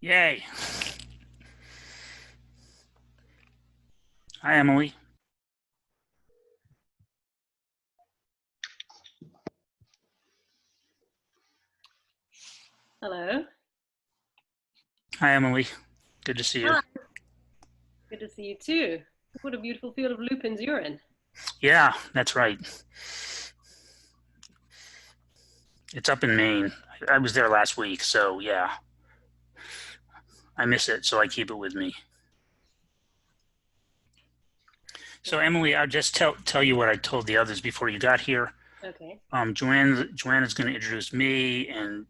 Yay. Hi, Emily. Hello. Hi, Emily. Good to see you. Hi. Good to see you too. What a beautiful field of lupins you're in. Yeah, that's right. It's up in Maine. I was there last week, so yeah. I miss it, so I keep it with me. So Emily, I'll just tell you what I told the others before you got here. Okay. Joanna's going to introduce me and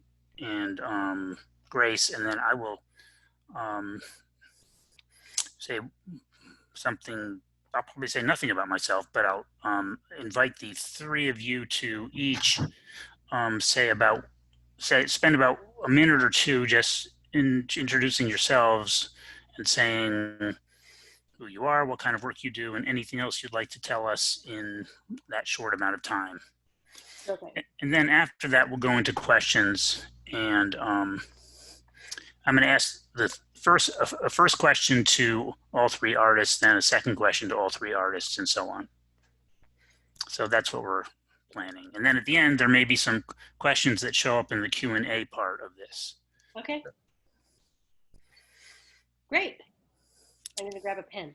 Grace, and then I will say something. I'll probably say nothing about myself, but I'll invite the three of you to each spend about a minute or two just introducing yourselves and saying who you are, what kind of work you do, and anything else you'd like to tell us in that short amount of time. Okay. And then after that, we'll go into questions, and I'm going to ask a first question to all three artists, then a second question to all three artists, and so on. So that's what we're planning. And then at the end, there may be some questions that show up in the Q&A part of this. Okay. Great. I'm going to grab a pen.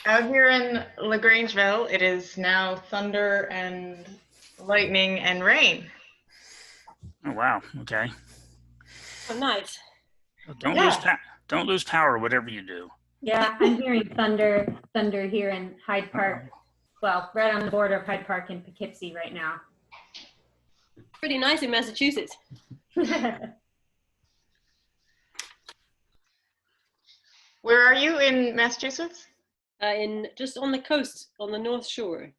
Out here in LaGrangeville, it is now thunder and lightning and rain. Oh, wow. Okay. Oh, nice. Don't lose power, whatever you do. Yeah, I'm hearing thunder here in Hyde Park. Well, right on the border of Hyde Park and Poughkeepsie right now. Pretty nice in Massachusetts. Where are you in Massachusetts? In just on the coast, on the North Shore.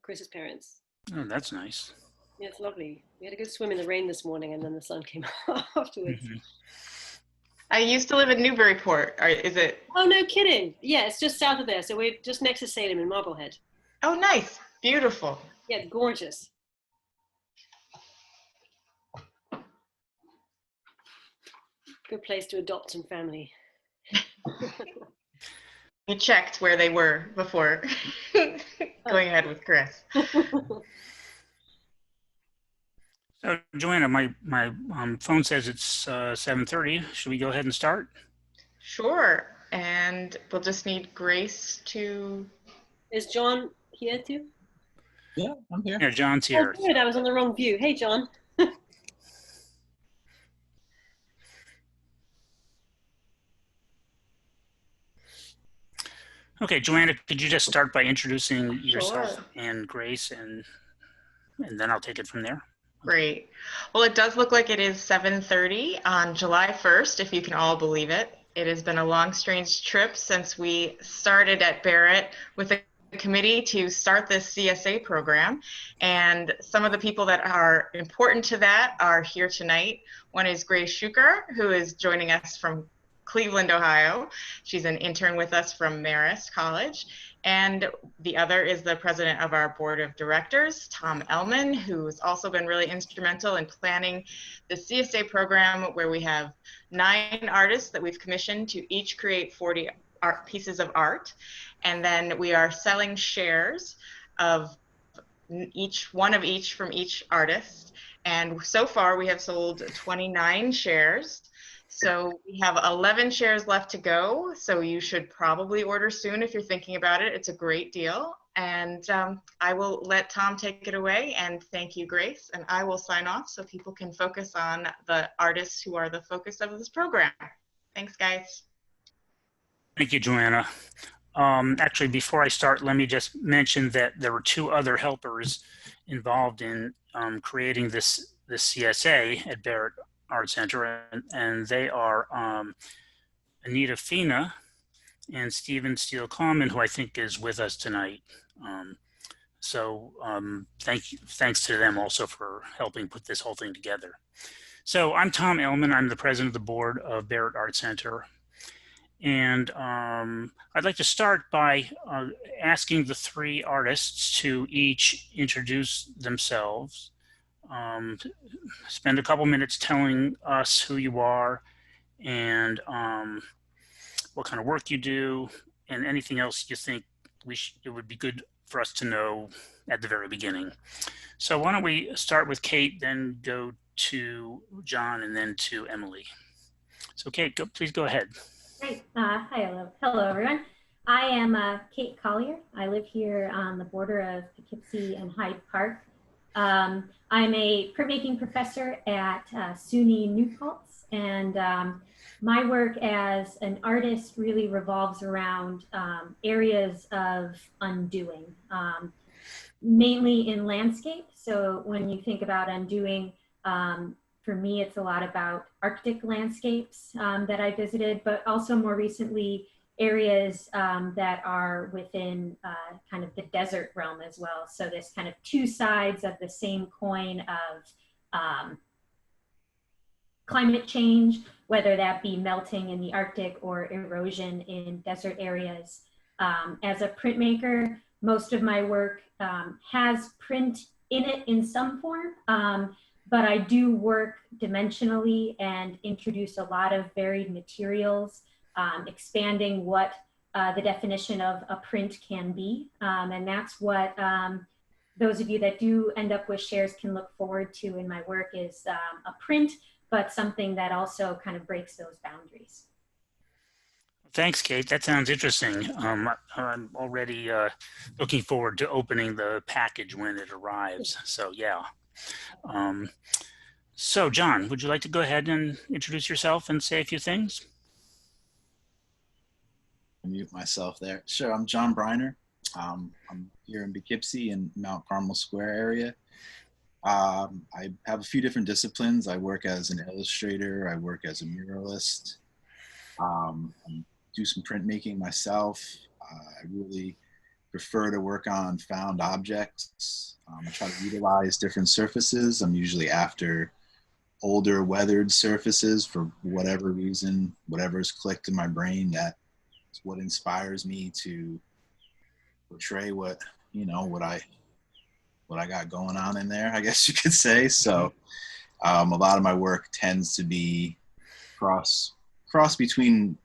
Chris's parents. Oh, that's nice. Yeah, it's lovely. We had a good swim in the rain this morning, and then the sun came afterwards. Mm-hmm. I used to live in Newburyport. Is it? Oh, no kidding. Yeah, it's just south of there. So we're just next to Salem in Marblehead. Oh, nice. Beautiful. Yeah, it's gorgeous. Good place to adopt some family. You checked where they were before going ahead with Chris. So, Joanna, my phone says it's 7:30. Should we go ahead and start? Sure. And we'll just need Grace to... Is John here too? Yeah, I'm here. Yeah, John's here. Oh, good. I was on the wrong view. Hey, John. Okay, Joanna, could you just start by introducing yourself Sure. and Grace, and then I'll take it from there. Great. Well, it does look like it is 7:30 on July 1st, if you can all believe it. It has been a long, strange trip since we started at Barrett with a committee to start this CSA program. And some of the people that are important to that are here tonight. One is Grace Schuker, who is joining us from Cleveland, Ohio. She's an intern with us from Marist College. And the other is the president of our board of directors, Tom Ellman, who's also been really instrumental in planning the CSA program, where we have 9 artists that we've commissioned to each create 40 pieces of art. And then we are selling shares of one of each from each artist. And so far we have sold 29 shares. So we have 11 shares left to go. So you should probably order soon if you're thinking about it. It's a great deal. And I will let Tom take it away. And thank you, Grace. And I will sign off so people can focus on the artists who are the focus of this program. Thanks, guys. Thank you, Joanna. Actually, before I start, let me just mention that there were 2 other helpers involved in creating this CSA at Barrett Art Center, and they are Anita Fina and Stephen Steele Coleman, who I think is with us tonight. Thanks to them also for helping put this whole thing together. So I'm Tom Ellman. I'm the president of the board of Barrett Art Center. And I'd like to start by asking the three artists to each introduce themselves. Spend a couple minutes telling us who you are and what kind of work you do, and anything else you think it would be good for us to know at the very beginning. So why don't we start with Kate, then go to John, and then to Emilie. So Kate, please go ahead. Great. Hello, everyone. I am Kate Collyer. I live here on the border of Poughkeepsie and Hyde Park. I'm a printmaking professor at SUNY New Paltz, and my work as an artist really revolves around areas of undoing, mainly in landscape. So when you think about undoing, for me, it's a lot about Arctic landscapes that I visited, but also more recently, areas that are within kind of the desert realm as well. So this kind of two sides of the same coin of climate change, whether that be melting in the Arctic or erosion in desert areas. As a printmaker, most of my work has print in it in some form, but I do work dimensionally and introduce a lot of varied materials, expanding what the definition of a print can be. And that's what those of you that do end up with shares can look forward to in my work is a print, but something that also kind of breaks those boundaries. Thanks, Kate. That sounds interesting. I'm already looking forward to opening the package when it arrives. So yeah. So John, would you like to go ahead and introduce yourself and say a few things? Mute myself there. Sure, I'm John Breiner. I'm here in Poughkeepsie in Mount Carmel Square area. I have a few different disciplines. I work as an illustrator. I work as a muralist. I do some printmaking myself. I really prefer to work on found objects. I try to utilize different surfaces. I'm usually after older weathered surfaces for whatever reason, whatever's clicked in my brain. That's what inspires me to portray what I got going on in there, I guess you could say. So a lot of my work tends to be cross between,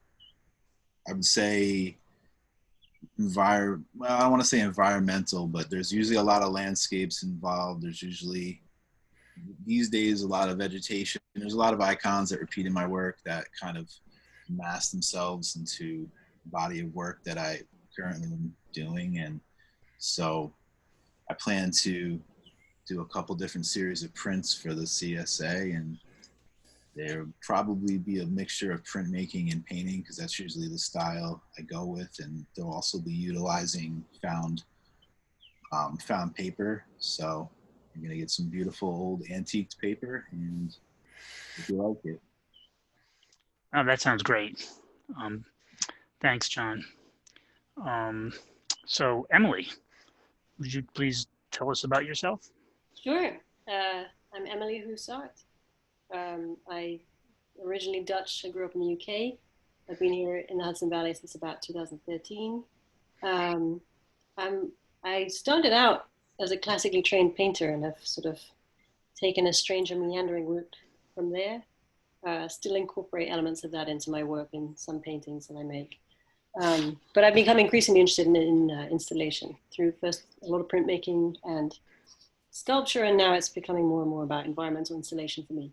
I would say, I don't want to say environmental, but there's usually a lot of landscapes involved. There's usually, these days, a lot of vegetation. There's a lot of icons that repeat in my work that kind of mass themselves into a body of work that I currently am doing. And so I plan to do a couple different series of prints for the CSA, and there'll probably be a mixture of printmaking and painting because that's usually the style I go with, and they'll also be utilizing found paper. So you're gonna get some beautiful old antiqued paper, and if you like it. Oh, that sounds great. Thanks, John. So Emilie, would you please tell us about yourself? Sure. I'm Emilie Houssart. I originally Dutch. I grew up in the UK. I've been here in the Hudson Valley since about 2013. I started out as a classically trained painter, and I've sort of taken a strange and meandering route from there. Still incorporate elements of that into my work in some paintings that I make. But I've become increasingly interested in installation through first a lot of printmaking and sculpture, and now it's becoming more and more about environmental installation for me.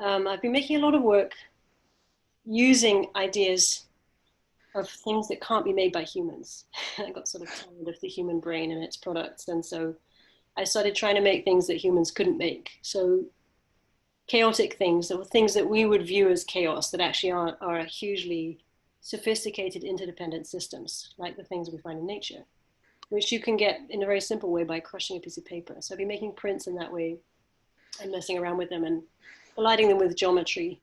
I've been making a lot of work using ideas of things that can't be made by humans. I got sort of tired of the human brain and its products, and so I started trying to make things that humans couldn't make. So chaotic things, or things that we would view as chaos that actually are hugely sophisticated interdependent systems, like the things we find in nature, which you can get in a very simple way by crushing a piece of paper. So I've been making prints in that way and messing around with them and colliding them with geometry,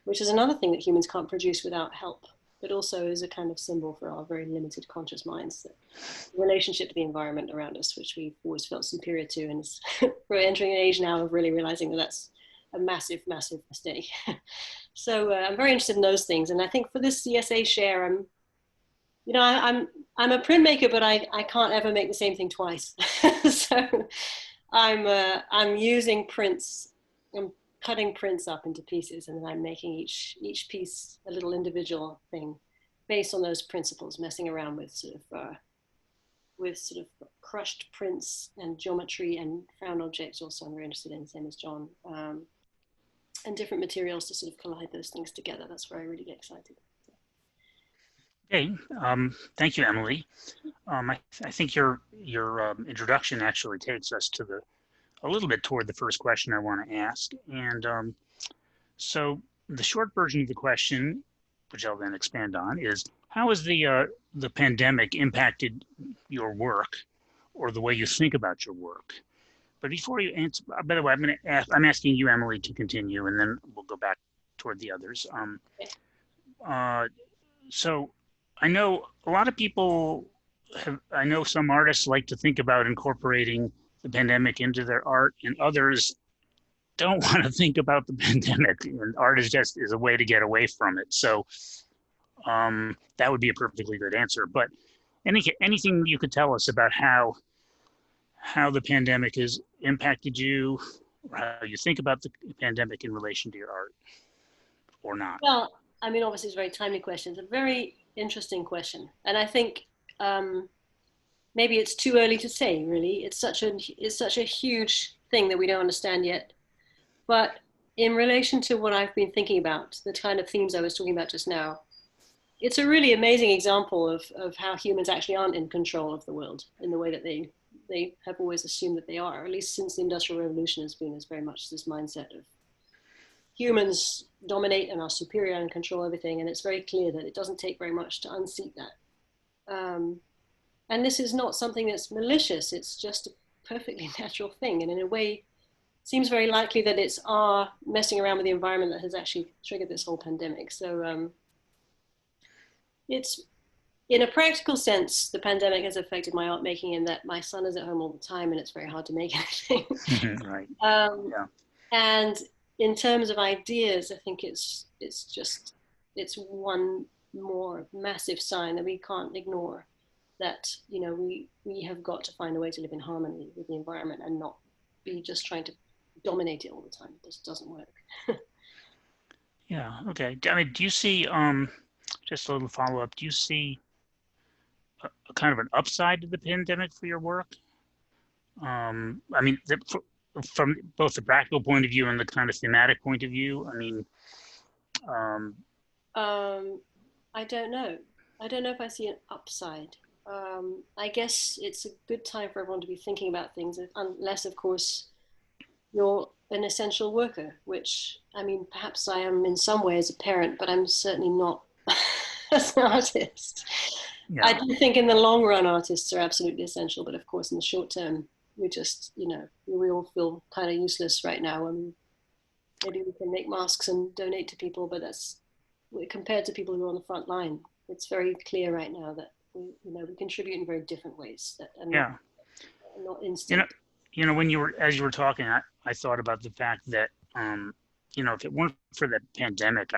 which is another thing that humans can't produce without help, but also is a kind of symbol for our very limited conscious minds, the relationship to the environment around us, which we've always felt superior to. And we're entering an age now of really realizing that that's a massive, massive mistake. So I'm very interested in those things. And I think for this CSA share, I'm a printmaker, but I can't ever make the same thing twice. So I'm using prints. I'm cutting prints up into pieces, and then I'm making each piece a little individual thing based on those principles, messing around with sort of crushed prints and geometry and found objects. Also, I'm very interested in, same as John, and different materials to sort of collide those things together. That's where I really get excited. Okay, thank you, Emilie. I think your introduction actually takes us to a little bit toward the first question I want to ask. And so the short version of the question, which I'll then expand on, is how has the pandemic impacted your work or the way you think about your work? But before you answer, by the way, I'm asking you, Emilie, to continue, and then we'll go back toward the others. So I know a lot of people I know some artists like to think about incorporating the pandemic into their art, and others don't want to think about the pandemic. And art is just a way to get away from it. So that would be a perfectly good answer. But anything you could tell us about how the pandemic has impacted you, or how you think about the pandemic in relation to your art, or not? Well, I mean, obviously, it's a very timely question. It's a very interesting question, and I think maybe it's too early to say. Really, it's such a huge thing that we don't understand yet. But in relation to what I've been thinking about, the kind of themes I was talking about just now, it's a really amazing example of how humans actually aren't in control of the world in the way that they have always assumed that they are. At least since the Industrial Revolution has been as very much this mindset of humans dominate and are superior and control everything. And it's very clear that it doesn't take very much to unseat that. And this is not something that's malicious. It's just a perfectly natural thing. And in a way, it seems very likely that it's our messing around with the environment that has actually triggered this whole pandemic. So it's, in a practical sense, the pandemic has affected my art making in that my son is at home all the time and it's very hard to make anything. Right. Yeah. And in terms of ideas, I think it's one more massive sign that we can't ignore, that we have got to find a way to live in harmony with the environment and not be just trying to dominate it all the time. This doesn't work. Yeah. Okay. I mean, do you see just a little follow up? Do you see a kind of an upside to the pandemic for your work? I mean, from both the practical point of view and the kind of thematic point of view. I mean, I don't know. I don't know if I see an upside. I guess it's a good time for everyone to be thinking about things, unless, of course, you're an essential worker, which, I mean, perhaps I am in some way as a parent, but I'm certainly not as an artist. yeah. I do think in the long run, artists are absolutely essential, but of course, in the short term, we just, we all feel kind of useless right now. I mean, maybe we can make masks and donate to people, but that's, compared to people who are on the front line, it's very clear right now that we contribute in very different ways that are not instant. When as you were talking, I thought about the fact that, if it weren't for the pandemic,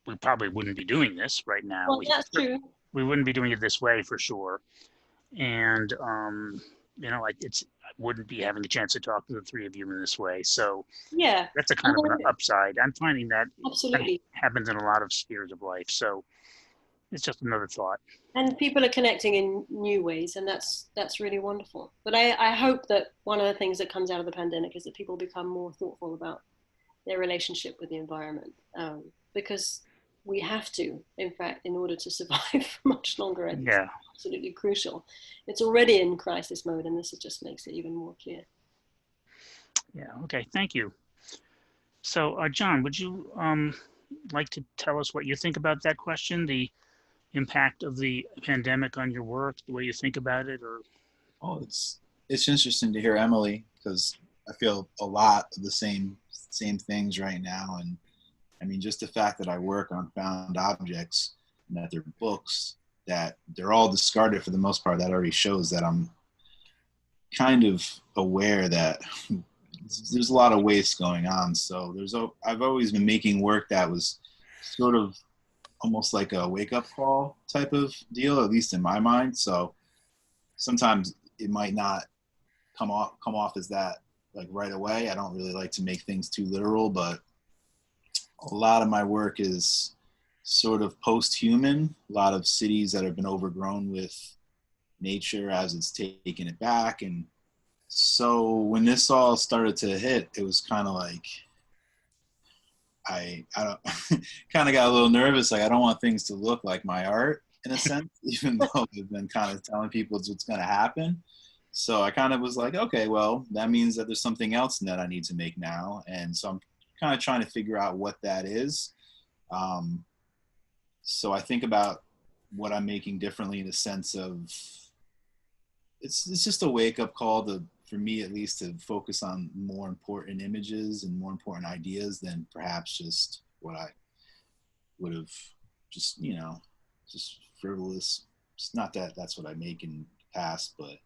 we probably wouldn't be doing this right now. Well, that's true. We wouldn't be doing it this way for sure. And, I wouldn't be having a chance to talk to the three of you in this way. So yeah, that's a kind of an upside. I'm finding that absolutely happens in a lot of spheres of life. So it's just another thought. And people are connecting in new ways, and that's really wonderful. But I hope that one of the things that comes out of the pandemic is that people become more thoughtful about their relationship with the environment, because we have to, in fact, in order to survive much longer. I think it's absolutely crucial. It's already in crisis mode, and this just makes it even more clear. Yeah. Okay. Thank you. So, John, would you like to tell us what you think about that question, the impact of the pandemic on your work, the way you think about it? Or it's interesting to hear Emilie, because I feel a lot of the same things right now. And I mean, just the fact that I work on found objects and that they're books, that they're all discarded for the most part, that already shows that I'm kind of aware that there's a lot of waste going on. So I've always been making work that was sort of almost like a wake up call type of deal, at least in my mind. So sometimes it might not come off as that like right away. I don't really like to make things too literal, but a lot of my work is sort of post-human. A lot of cities that have been overgrown with nature as it's taken it back. And so when this all started to hit, it was kind of like I don't kind of got a little nervous. Like I don't want things to look like my art in a sense, even though I've been kind of telling people it's what's going to happen. So I kind of was like, okay, well, that means that there's something else that I need to make now. And so I'm kind of trying to figure out what that is. So I think about what I'm making differently in the sense of it's just a wake up call to, for me at least, to focus on more important images and more important ideas than perhaps just what I would have just, just frivolous. It's not that that's what I make in the past, but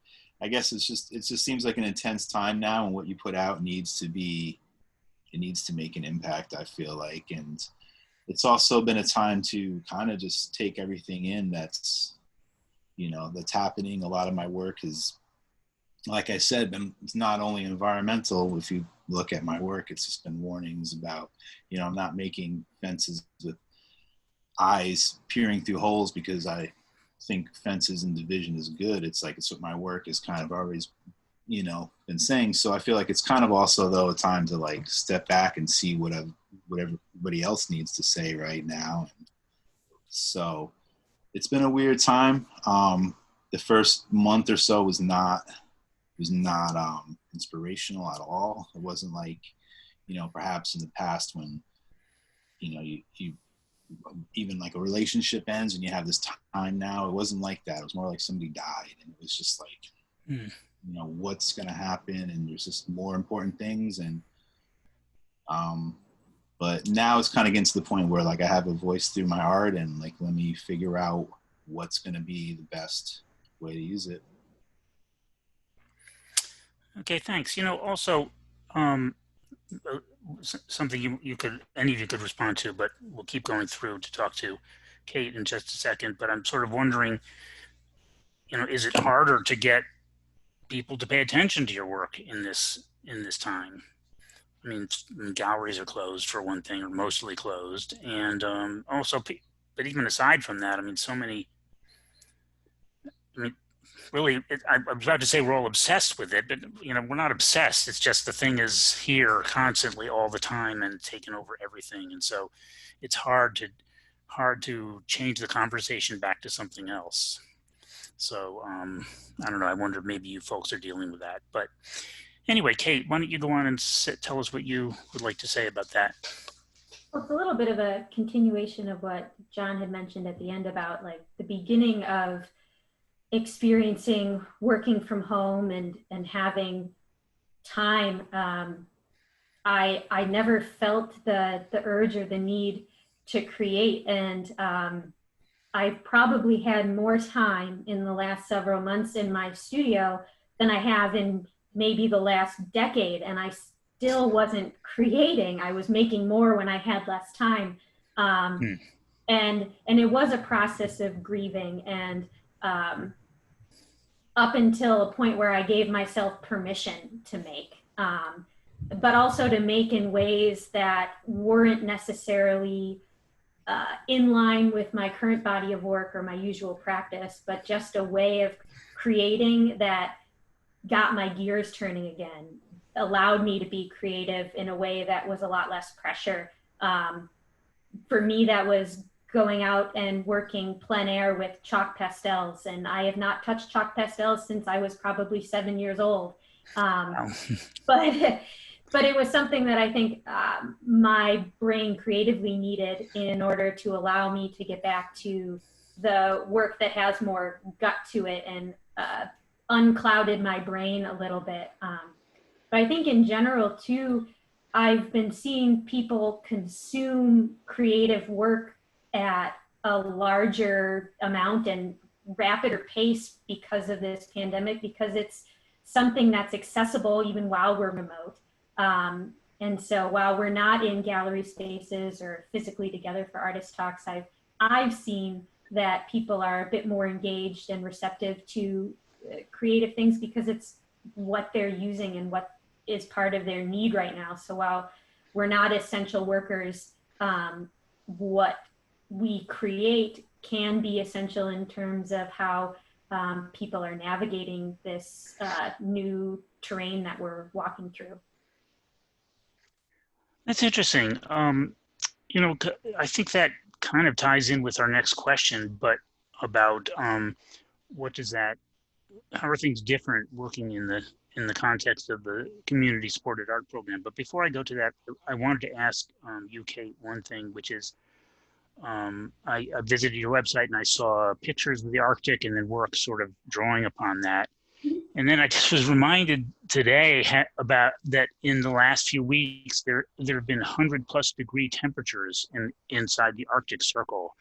I guess it just seems like an intense time now, and what you put out needs to make an impact, I feel like. And it's also been a time to kind of just take everything in that's happening. A lot of my work is, like I said, it's not only environmental. If you look at my work, it's just been warnings about, I'm not making fences with eyes peering through holes because I think fences and division is good. It's what my work is kind of always, been saying. So I feel like it's kind of also, though, a time to like step back and see what everybody else needs to say right now. So it's been a weird time. The first month or so was not inspirational at all. It wasn't like, perhaps in the past when, you even like a relationship ends and you have this time now. It wasn't like that. It was more like somebody died, and it was just like, what's going to happen, and there's just more important things. And but now it's kind of getting to the point where like I have a voice through my art, and like let me figure out what's going to be the best way to use it. Okay, thanks. Also, something any of you could respond to, but we'll keep going through to talk to Kate in just a second. But I'm sort of wondering, is it harder to get people to pay attention to your work in this time? I mean, galleries are closed for one thing, or mostly closed, and also, but even aside from that, I mean, so many. I mean, really, I was about to say we're all obsessed with it, but we're not obsessed. It's just the thing is here constantly, all the time, and taking over everything, and so it's hard to change the conversation back to something else. So I don't know. I wonder if maybe you folks are dealing with that. But anyway, Kate, why don't you go on and tell us what you would like to say about that? Well, it's a little bit of a continuation of what John had mentioned at the end about like the beginning of experiencing working from home and having time. I never felt the urge or the need to create, and I probably had more time in the last several months in my studio than I have in maybe the last decade, and I still wasn't creating. I was making more when I had less time. And it was a process of grieving, and up until a point where I gave myself permission to make, but also to make in ways that weren't necessarily in line with my current body of work or my usual practice, but just a way of creating that got my gears turning again, allowed me to be creative in a way that was a lot less pressure. For me, that was going out and working plein air with chalk pastels, and I have not touched chalk pastels since I was probably 7 years old. But it was something that I think my brain creatively needed in order to allow me to get back to the work that has more gut to it and unclouded my brain a little bit. But I think in general too, I've been seeing people consume creative work at a larger amount and rapider pace because of this pandemic, because it's something that's accessible even while we're remote. And so while we're not in gallery spaces or physically together for artist talks, I've seen that people are a bit more engaged and receptive to creative things because it's what they're using and what is part of their need right now. So while we're not essential workers, what we create can be essential in terms of how people are navigating this new terrain that we're walking through. That's interesting. I think that kind of ties in with our next question, but about what does that, how are things different working in the context of the community supported art program? But before I go to that, I wanted to ask you, Kate, one thing, which is I visited your website and I saw pictures of the Arctic and then work sort of drawing upon that. And then I just was reminded today about that in the last few weeks, there have been 100+ degree temperatures inside the Arctic Circle.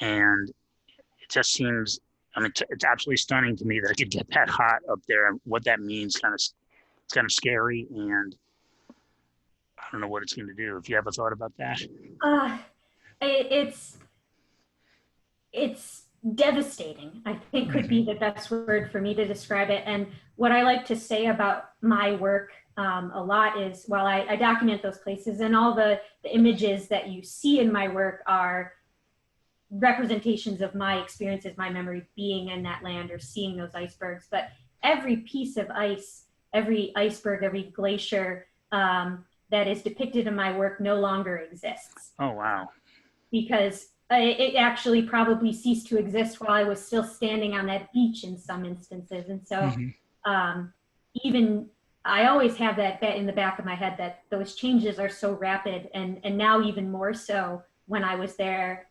And it just seems, I mean, it's absolutely stunning to me that it could get that hot up there. And what that means, it's kind of scary. And I don't know what it's going to do. If you have a thought about that. It's devastating, I think would be the best word for me to describe it. And what I like to say about my work a lot is, while I document those places, and all the images that you see in my work are representations of my experiences, my memory being in that land or seeing those icebergs, but every piece of ice, every iceberg, every glacier that is depicted in my work no longer exists. Oh, wow. Because it actually probably ceased to exist while I was still standing on that beach in some instances. And so even I always have that in the back of my head that those changes are so rapid, and now even more so when I was there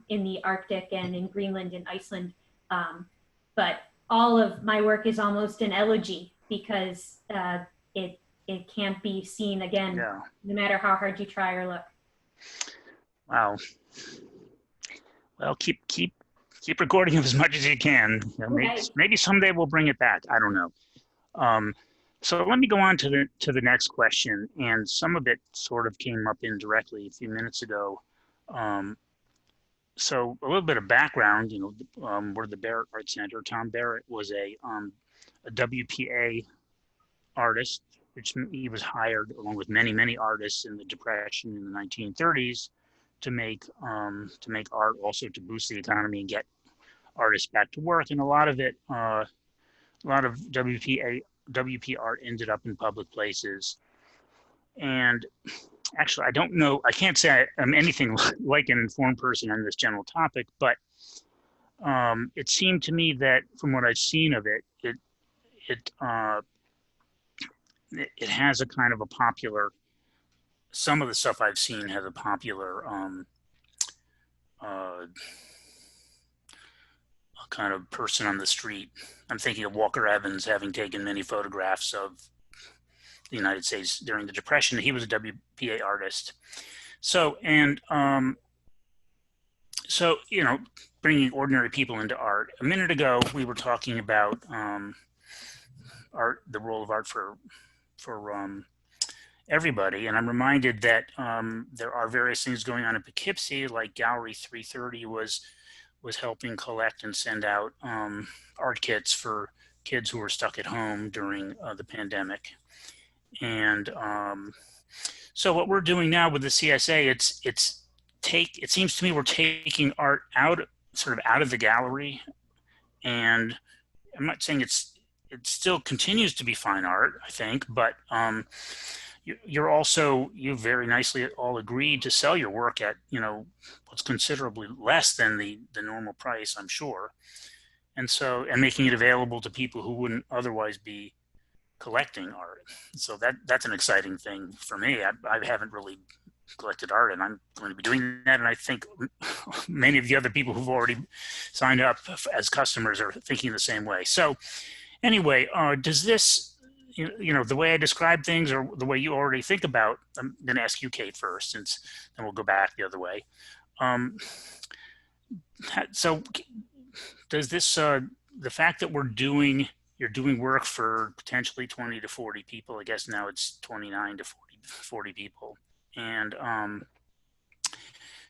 in the Arctic and in Greenland and Iceland. But all of my work is almost an elegy because it can't be seen again, no matter how hard you try or look. Wow. Well, keep recording as much as you can. Maybe someday we'll bring it back. I don't know. So let me go on to the next question, and some of it sort of came up indirectly a few minutes ago. So a little bit of background. We're the Barrett Art Center. Tom Barrett was a WPA artist, which he was hired along with many artists in the Depression in the 1930s. To make art, also to boost the economy and get artists back to work, and a lot of WP art ended up in public places. And actually, I don't know, I can't say I'm anything like an informed person on this general topic, but it seemed to me that from what I've seen of it, it has a kind of a popular. Some of the stuff I've seen has a popular kind of person on the street. I'm thinking of Walker Evans having taken many photographs of the United States during the Depression. He was a WPA artist. So, and so, bringing ordinary people into art. A minute ago, we were talking about art, the role of art for everybody. And I'm reminded that there are various things going on in Poughkeepsie, like Gallery 330 was helping collect and send out art kits for kids who were stuck at home during the pandemic. And so what we're doing now with the CSA, it seems to me we're taking art out of the gallery. And I'm not saying it still continues to be fine art, I think, but you very nicely all agreed to sell your work at, what's considerably less than the normal price, I'm sure. And making it available to people who wouldn't otherwise be collecting art. So that's an exciting thing for me. I haven't really collected art, and I'm going to be doing that. And I think many of the other people who've already signed up as customers are thinking the same way. So anyway, does this, the way I describe things, or the way you already think about, I'm going to ask you, Kate, first, since then we'll go back the other way. So does this, the fact that we're doing you're doing work for potentially 20 to 40 people. I guess now it's 29 to 40 people. And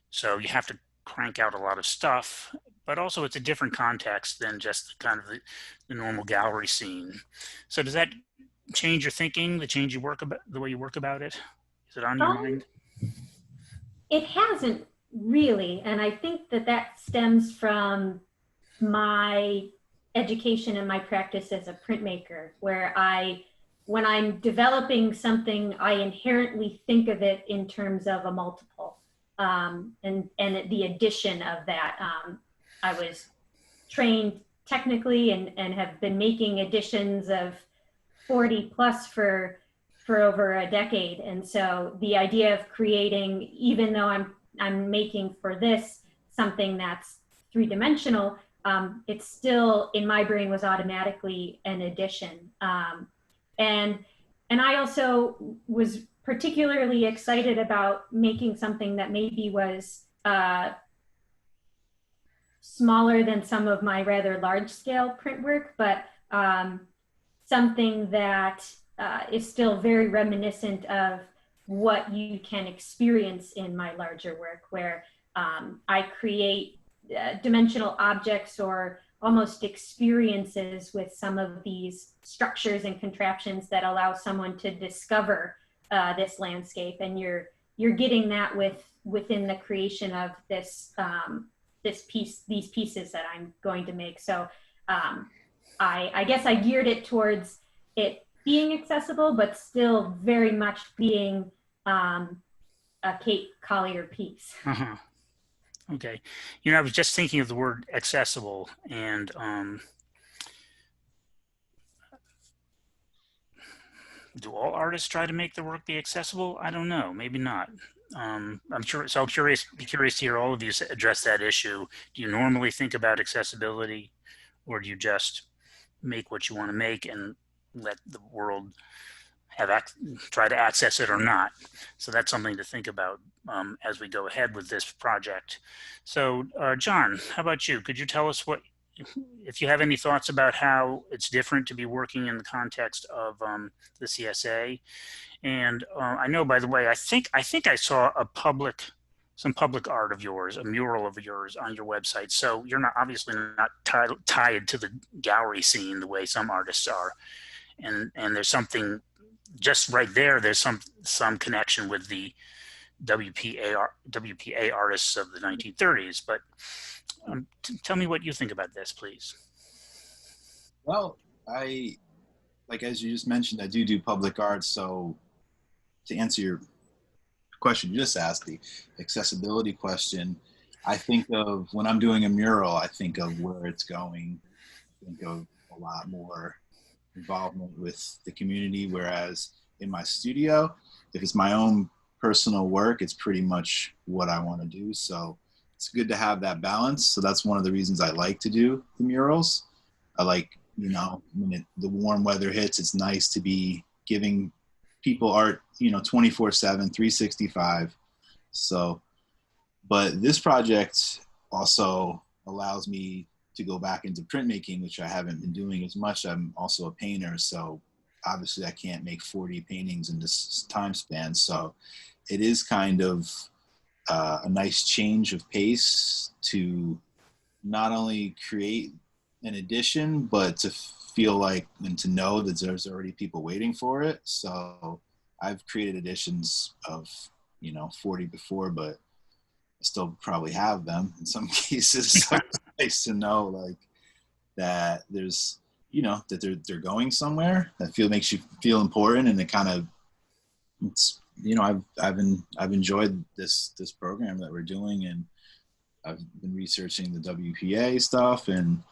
so you have to crank out a lot of stuff, but also it's a different context than just the normal gallery scene. So does that change your thinking, the way you work about it? Is it on your mind? It hasn't really. And I think that stems from my education and my practice as a printmaker, where when I'm developing something, I inherently think of it in terms of a multiple, and the addition of that. I was trained technically and have been making editions of 40 plus for over a decade. And so the idea of creating, even though I'm making for this something that's three-dimensional, it still in my brain was automatically an addition. And I also was particularly excited about making something that maybe was smaller than some of my rather large scale print work, but something that is still very reminiscent of what you can experience in my larger work, where I create dimensional objects or almost experiences with some of these structures and contraptions that allow someone to discover this landscape. And you're getting that within the creation of these pieces that I'm going to make. So I guess I geared it towards it being accessible, but still very much being a Kate Collyer piece. Uh-huh. Okay. You know, I was just thinking of the word accessible, and do all artists try to make their work be accessible? I don't know. Maybe not. I'm sure. So be curious to hear all of you address that issue. Do you normally think about accessibility, or do you just make what you want to make and let the world try to access it or not? So that's something to think about as we go ahead with this project. So John, how about you? Could you tell us if you have any thoughts about how it's different to be working in the context of the CSA? And I know, by the way, I think I saw some public art of yours, a mural of yours on your website. So you're obviously not tied to the gallery scene the way some artists are. And there's something just right there. There's some connection with the WPA artists of the 1930s. But tell me what you think about this, please. Well, as you just mentioned, I do public art. So to answer your question you just asked, the accessibility question, I think of when I'm doing a mural, I think of where it's going. I think of a lot more involvement with the community, whereas in my studio, if it's my own personal work, it's pretty much what I want to do. So it's good to have that balance. So that's one of the reasons I like to do the murals. I like, when the warm weather hits, it's nice to be giving people art, 24/7, 365. So, but this project also allows me to go back into printmaking, which I haven't been doing as much. I'm also a painter, so obviously I can't make 40 paintings in this time span. So it is kind of a nice change of pace to not only create an edition, but to feel like and to know that there's already people waiting for it. So I've created editions of 40 before, but I still probably have them in some cases. So it's nice to know like that there's that they're going somewhere. That makes you feel important, and it kind of I've enjoyed this program that we're doing, and I've been researching the WPA stuff, and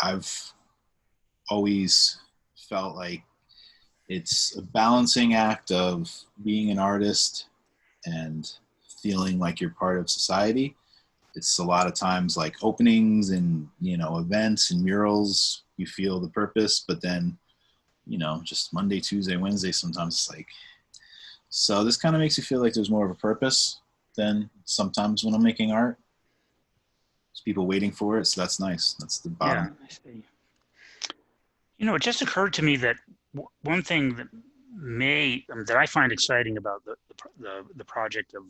I've always felt like it's a balancing act of being an artist and feeling like you're part of society. It's a lot of times like openings and events and murals, you feel the purpose, but then just Monday, Tuesday, Wednesday, sometimes it's like, so this kind of makes you feel like there's more of a purpose than sometimes when I'm making art. There's people waiting for it, so that's nice. That's the bottom. Yeah, I see. It just occurred to me that one thing that I find exciting about the project of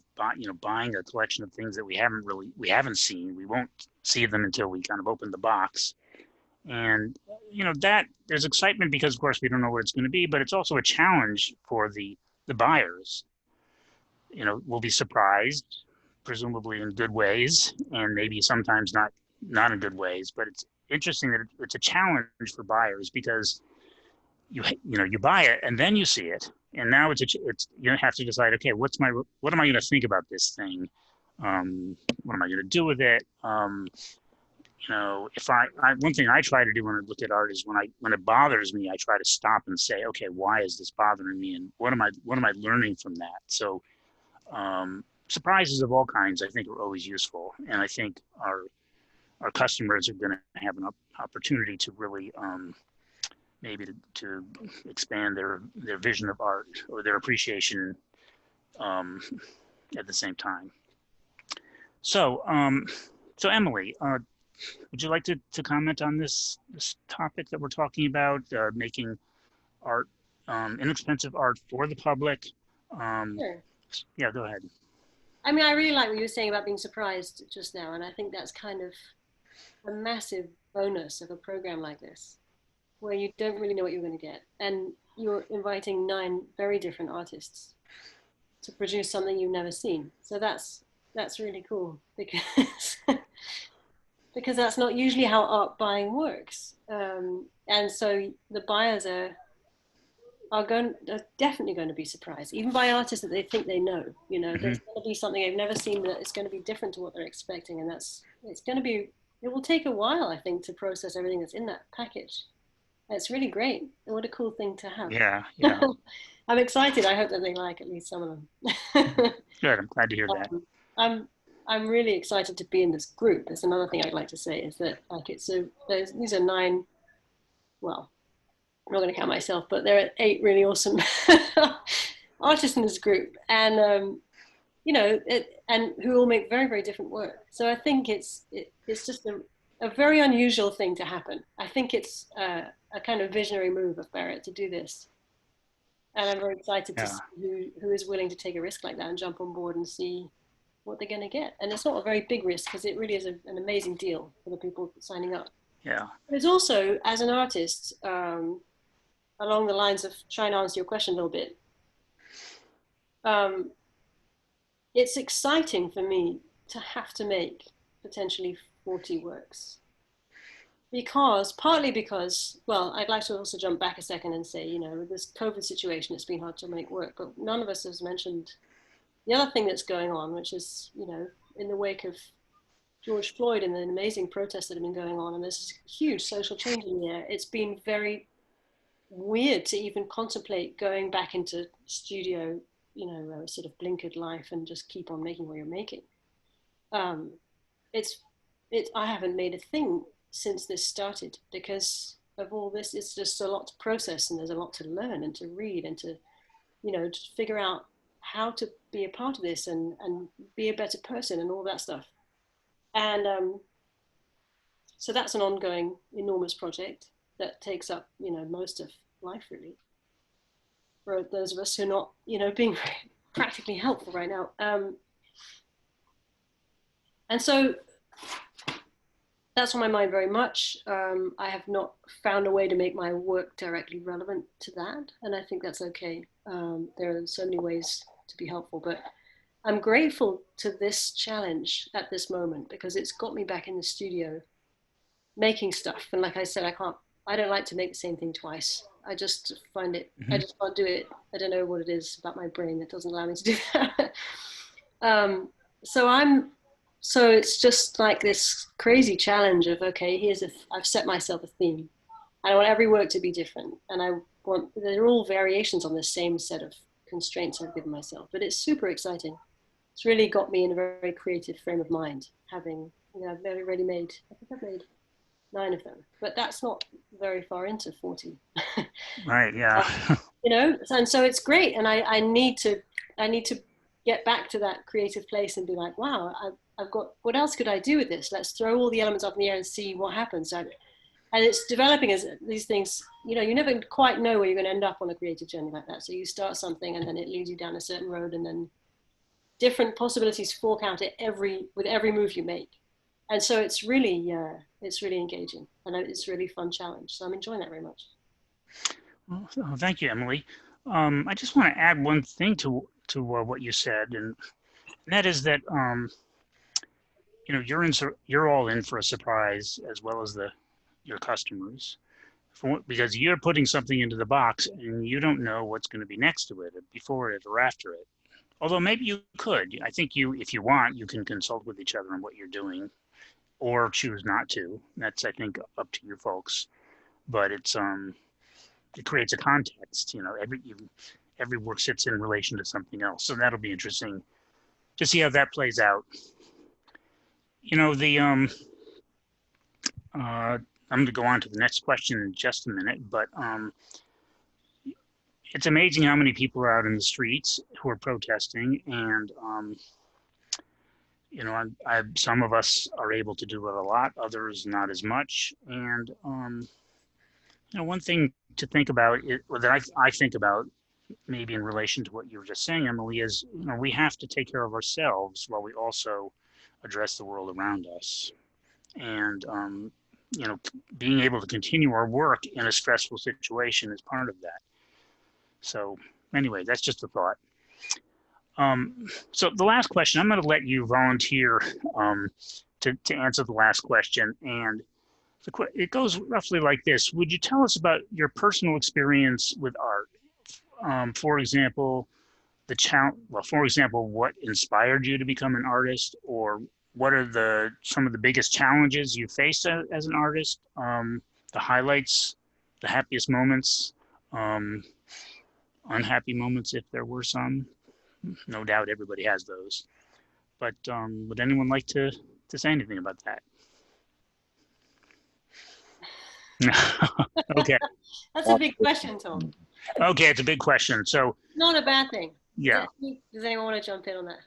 buying a collection of things that we haven't seen. We won't see them until we kind of open the box, and that there's excitement because of course we don't know what it's going to be, but it's also a challenge for the buyers. We'll be surprised, presumably in good ways, and maybe sometimes not in good ways. But it's interesting that it's a challenge for buyers because you buy it and then you see it, and now it's you have to decide, okay, what am I going to think about this thing? What am I going to do with it? If one thing I try to do when I look at art is when it bothers me, I try to stop and say, okay, why is this bothering me, and what am I learning from that? So surprises of all kinds, I think, are always useful, and I think our customers are going to have an opportunity to really maybe to expand their vision of art or their appreciation at the same time. So Emilie, would you like to comment on this topic that we're talking about, making art, inexpensive art for the public? Sure. Yeah, go ahead. I mean, I really like what you were saying about being surprised just now, and I think that's kind of a massive bonus of a program like this, where you don't really know what you're going to get, and you're inviting 9 very different artists to produce something you've never seen. So that's really cool because because that's not usually how art buying works. And so the buyers are definitely going to be surprised, even by artists that they think they know. Mm-hmm. There's going to be something they've never seen that is going to be different to what they're expecting, and it will take a while, I think, to process everything that's in that package. It's really great. What a cool thing to have. Yeah. I'm excited. I hope that they like at least some of them. Good. I'm glad to hear that. I'm really excited to be in this group. There's another thing I'd like to say is that these are 9. Well, I'm not going to count myself, but there are 8 really awesome artists in this group, and and who all make very, very different work. So I think it's just a very unusual thing to happen. I think it's a kind of visionary move of Barrett to do this, and I'm very excited to see who is willing to take a risk like that and jump on board and see what they're going to get. And it's not a very big risk because it really is an amazing deal for the people signing up. Yeah. There's also, as an artist, along the lines of trying to answer your question a little bit, it's exciting for me to have to make potentially 40 works. Partly because, well, I'd like to also jump back a second and say, with this COVID situation, it's been hard to make work, but none of us has mentioned the other thing that's going on, which is, in the wake of George Floyd and the amazing protests that have been going on, and there's huge social change in the air, it's been very weird to even contemplate going back into studio, sort of blinkered life and just keep on making what you're making. I haven't made a thing since this started because of all this. It's just a lot to process, and there's a lot to learn and to read and to figure out how to be a part of this and be a better person and all that stuff. And so that's an ongoing enormous project that takes up most of life, really, for those of us who are not being practically helpful right now. And so that's on my mind very much. I have not found a way to make my work directly relevant to that, and I think that's okay. There are so many ways to be helpful, but I'm grateful to this challenge at this moment because it's got me back in the studio making stuff. And like I said, I don't like to make the same thing twice. I just find it, I just can't do it. I don't know what it is about my brain that doesn't allow me to do that. So it's just like this crazy challenge of, okay, I've set myself a theme. I want every work to be different. And they're all variations on the same set of constraints I've given myself, but it's super exciting. It's really got me in a very creative frame of mind, having, I've already made, I think I've made 9 of them, but that's not very far into 40. Right. Yeah. And so it's great. And I need to get back to that creative place and be like, wow, I've got, what else could I do with this? Let's throw all the elements up in the air and see what happens. And it's developing as these things, you know, you never quite know where you're going to end up on a creative journey like that. So you start something and then it leads you down a certain road, and then different possibilities fork out at with every move you make. And so it's really engaging, and it's a really fun challenge. So I'm enjoying that very much. Well, thank you, Emily. I just want to add one thing to what you said, and that is that you know, you're all in for a surprise, as well as your customers, because you're putting something into the box and you don't know what's going to be next to it, before it, or after it. Although maybe you could. I think if you want, you can consult with each other on what you're doing, or choose not to. That's, I think, up to you folks. But it creates a context. You know, every work sits in relation to something else. So that'll be interesting to see how that plays out. You know, I'm going to go on to the next question in just a minute, but it's amazing how many people are out in the streets who are protesting, and you know, some of us are able to do it a lot, others not as much. And you know, one thing to think about, or that I think about, maybe in relation to what you were just saying, Emily, is, you know, we have to take care of ourselves while we also address the world around us. And you know, being able to continue our work in a stressful situation is part of that. So anyway, that's just a thought. So the last question, I'm going to let you volunteer to answer the last question. And it goes roughly like this. Would you tell us about your personal experience with art? For example, what inspired you to become an artist, or what are some of the biggest challenges you face as an artist? The highlights, the happiest moments, unhappy moments, if there were some. No doubt everybody has those. But would anyone like to say anything about that? Okay. That's a big question, Tom. Okay, it's a big question. So not a bad thing. Yeah. Does anyone want to jump in on that?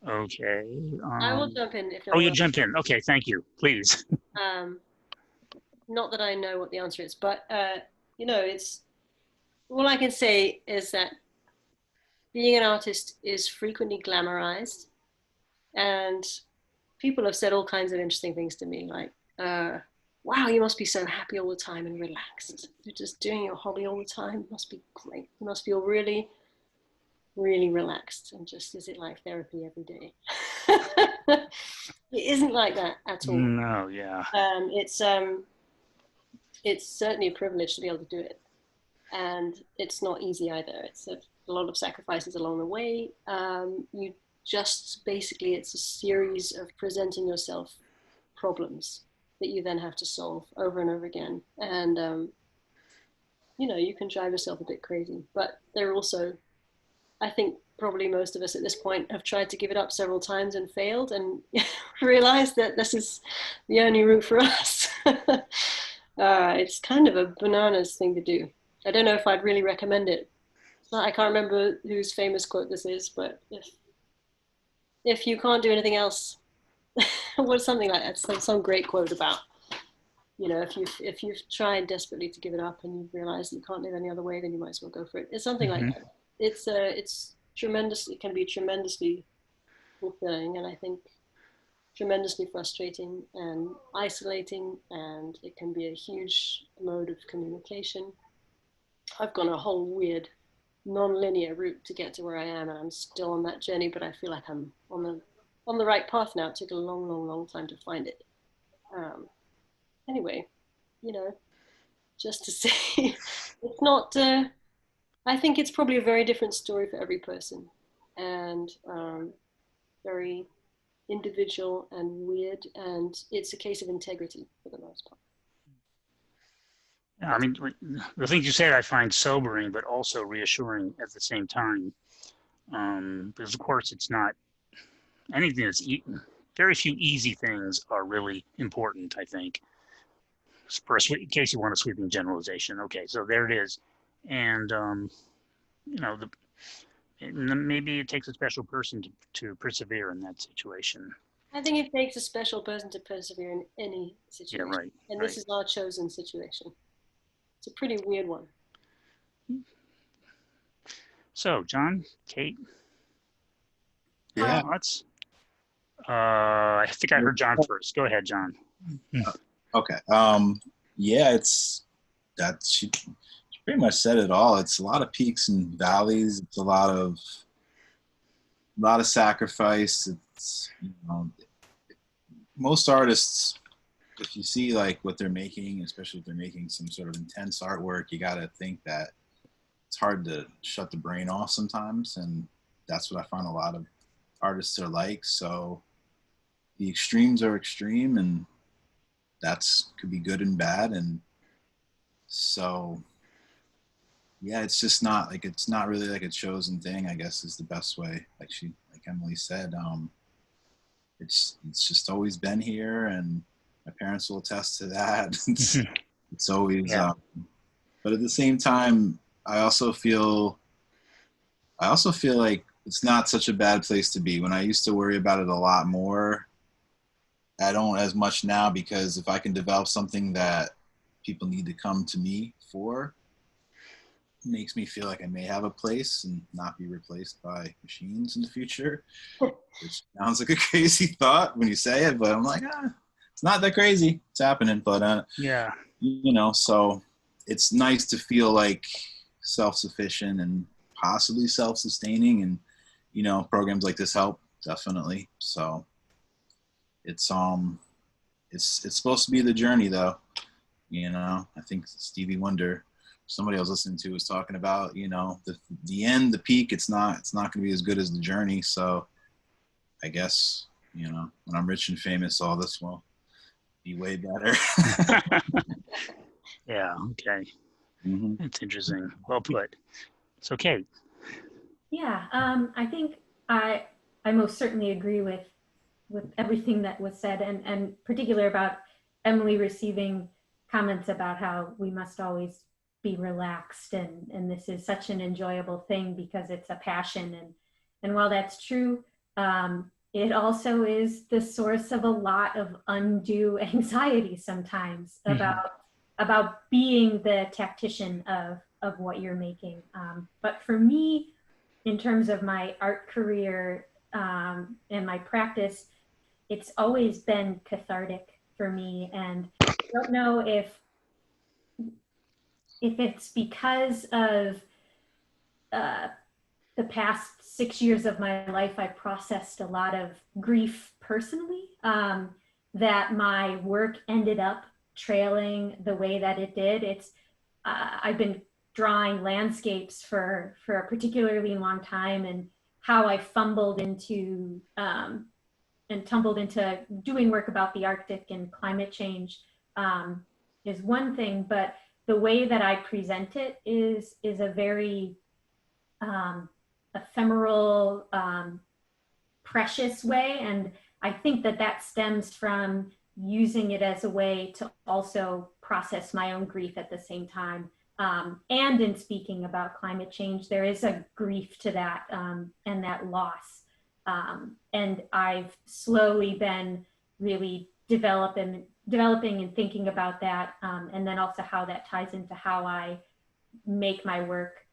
Okay. I will jump in if. Oh, you jump in. Okay, thank you. Please. Not that I know what the answer is, but you know, it's all I can say is that being an artist is frequently glamorized, and people have said all kinds of interesting things to me, like, wow, you must be so happy all the time and relaxed. You're just doing your hobby all the time. It must be great. You must feel really, really relaxed, and just, is it like therapy every day? It isn't like that at all. No, yeah. It's certainly a privilege to be able to do it, and it's not easy either. It's a lot of sacrifices along the way. You just basically, it's a series of presenting yourself problems that you then have to solve over and over again. And, you know, you can drive yourself a bit crazy, but they're also, I think probably most of us at this point have tried to give it up several times and failed, and realized that this is the only route for us. It's kind of a bananas thing to do. I don't know if I'd really recommend it. I can't remember whose famous quote this is, but if you can't do anything else, what's something like that? Some great quote about, you know, if you've tried desperately to give it up and you realize that you can't live any other way, then you might as well go for it. It's something like that. It's tremendous. It can be tremendously fulfilling, and I think tremendously frustrating and isolating, and it can be a huge mode of communication. I've gone a whole weird non-linear route to get to where I am, and I'm still on that journey, but I feel like I'm on the right path now. It took a long time to find it. Anyway, you know, just to say, it's not, I think it's probably a very different story for every person, and very individual and weird, and it's a case of integrity for the most part. I mean, the things you said I find sobering, but also reassuring at the same time. Because of course it's not anything that's eaten. Very few easy things are really important, I think. For in case you want a sweeping generalization. Okay, so there it is. And, you know, maybe it takes a special person to persevere in that situation. I think it takes a special person to persevere in any situation. Yeah, right. And right. this is our chosen situation. It's a pretty weird one. So, John, Kate, Yeah. thoughts? I think I heard John first. Go ahead, John. Okay. Yeah, she pretty much said it all. It's a lot of peaks and valleys. It's a lot of sacrifice. It's, most artists, if you see like what they're making, especially if they're making some sort of intense artwork, you got to think that it's hard to shut the brain off sometimes. And that's what I find a lot of artists are like. So the extremes are extreme, and could be good and bad. And so, yeah, it's just not like, it's not really like a chosen thing, I guess, is the best way. Like Emilie said, it's just always been here, and my parents will attest to that. It's always, Yeah. but at the same time, I also feel like it's not such a bad place to be. When I used to worry about it a lot more, I don't as much now, because if I can develop something that people need to come to me for, it makes me feel like I may have a place and not be replaced by machines in the future, which sounds like a crazy thought when you say it, but I'm like, it's not that crazy. It's happening. But Yeah. So it's nice to feel like self-sufficient and possibly self-sustaining, and programs like this help, definitely. So it's supposed to be the journey, though. I think Stevie Wonder, somebody I was listening to, was talking about, the end, the peak. It's not going to be as good as the journey. So I guess, when I'm rich and famous, all this will be way better. Yeah. Okay. Mm-hmm. That's interesting. Well put. It's okay. Yeah, I think I most certainly agree with everything that was said, and particular about Emilie receiving comments about how we must always be relaxed, and this is such an enjoyable thing because it's a passion, and while that's true, it also is the source of a lot of undue anxiety sometimes about being the tactician of what you're making. But for me, in terms of my art career and my practice, it's always been cathartic for me. And I don't know if it's because of the past 6 years of my life, I processed a lot of grief personally, that my work ended up trailing the way that it did. I've been drawing landscapes for a particularly long time, and how I fumbled into and tumbled into doing work about the Arctic and climate change is one thing, but the way that I present it is a very ephemeral, precious way, and I think that stems from using it as a way to also process my own grief at the same time. And in speaking about climate change, there is a grief to that and that loss. And I've slowly been really developing and thinking about that, and then also how that ties into how I make my work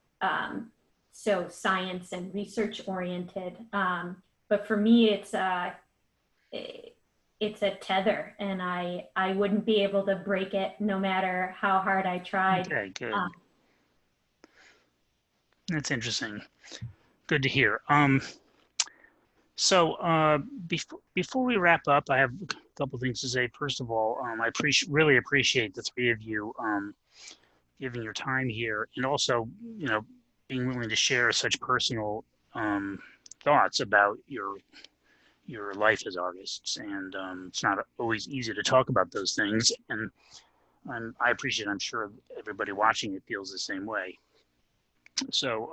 so science and research oriented. But for me, it's a tether, and I wouldn't be able to break it no matter how hard I tried. Okay, good. That's interesting. Good to hear. So before we wrap up, I have a couple things to say. First of all, I really appreciate the three of you giving your time here, and also, being willing to share such personal thoughts about your life as artists. And it's not always easy to talk about those things, and I appreciate. I'm sure everybody watching it feels the same way. So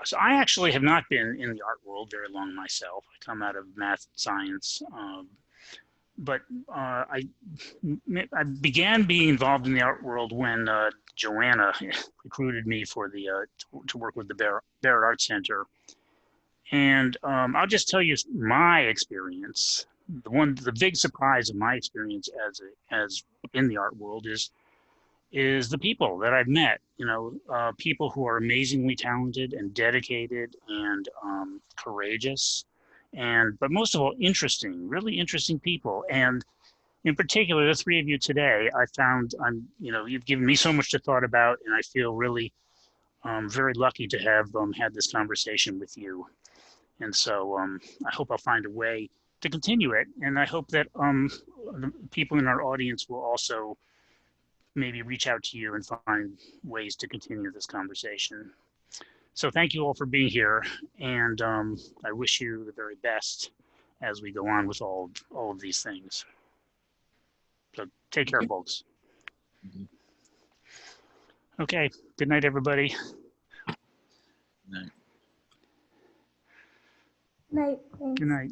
so I actually have not been in the art world very long myself. I come out of math and science, but I began being involved in the art world when Joanna recruited me for the to work with the Barrett Art Center, And I'll just tell you my experience. The big surprise of my experience as in the art world is the people that I've met. You know, people who are amazingly talented and dedicated and courageous, and but most of all, interesting, really interesting people. And in particular, the three of you today, I found you've given me so much to thought about, and I feel really very lucky to have had this conversation with you. And so I hope I'll find a way to continue it. And I hope that the people in our audience will also maybe reach out to you and find ways to continue this conversation. So thank you all for being here. And I wish you the very best as we go on with all of these things. So take care, folks. Okay. Good night, everybody. No. Night. Thanks. Good night.